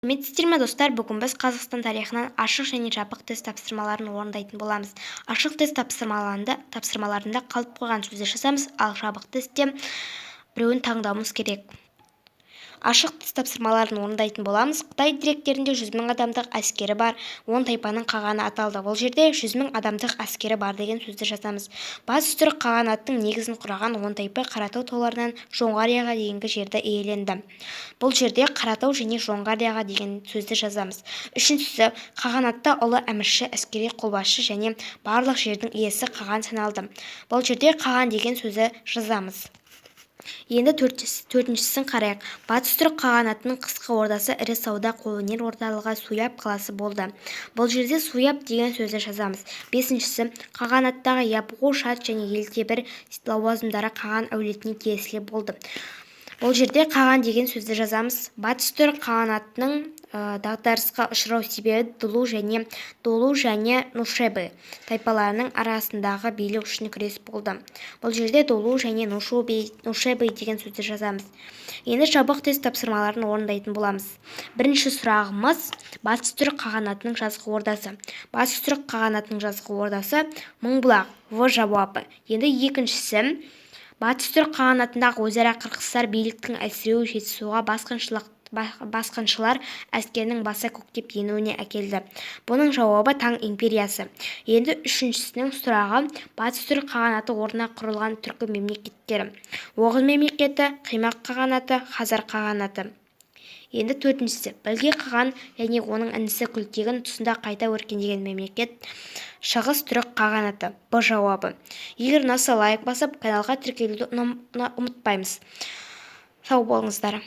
Құрметсіздер ме достар, бүгін біз Қазақстан тарихынан ашық және жабық тест тапсырмаларын орындайтын боламыз. Ашық тест тапсырмаларында қалып қойған сөзді жазамыз, ал жабық тестте біреуін таңдауымыз керек. Ашық тест тапсырмаларын орындайтын боламыз. Қытай деректерінде 100 000 адамдық әскері бар, 10 тайпаның қағаны аталды. Ол жерде 100 000 адамдық әскері бар деген сөзді жазамыз. Батыс түрік қағанаттың негізін құраған 10 тайпа Қаратау тауларынан Жоңғарияға дейінгі жерді иеленді. Бұл жерде Қаратау және Жоңғарияға деген сөзді жазамыз. Үшіншісі, қағанатта ұлы әмірші, әскери қолбасшы және барлық жердің иесі қаған саналды. Бұл жерде қаған деген сөзді жазамыз. Енді төртіншісін қарайық. Батыс түрік қағанатының қысқы ордасы ірі сауда қолөнер орталығы Суяб қаласы болды. Бұл жерде Суяб деген сөзді жазамыз. Бесіншісі, қағанаттағы Ябғу, Шат және Елтебір лауазымдары қаған әулетіне тиесілі болды. Бұл жерде қаған деген сөзді жазамыз. Батыс түрік қағанатының дағдарысқа ұшырау себебі Долу және Нушебе тайпаларының арасындағы билік үшін күрес болды. Бұл жерде Долу және Нушебе деген сөзді жазамыз. Енді жабық тест тапсырмаларын орындайтын боламыз. Бірінші сұрағымыз Батыс түрік қағанатының жазғы ордасы. Батыс түрік қағанатының жазғы ордасы Мыңбұлақ. В жауабы. Енді екіншісі Батыс түрік қағанатындағы өзара қырқыстар биліктің әлсіреуі Жетісуға басқыншылар әскерінің баса көктеп енуіне әкелді. Бұның жауабы Таң империясы. Енді үшіншісінің сұрағы Батыс түрік қағанаты орнына құрылған түркі мемлекеттері. Оғыз мемлекеті, Қимақ қағанаты, Хазар қағанаты. Енді төртіншісі Білге қаған және оның інісі Күлтегін тұсында қайта өркендеген мемлекет Шығыс түрік қағанаты. Б жауабы. Егер ұнаса лайк басып, каналға тіркелуді ұмытпаймыз. Сау болыңыздар.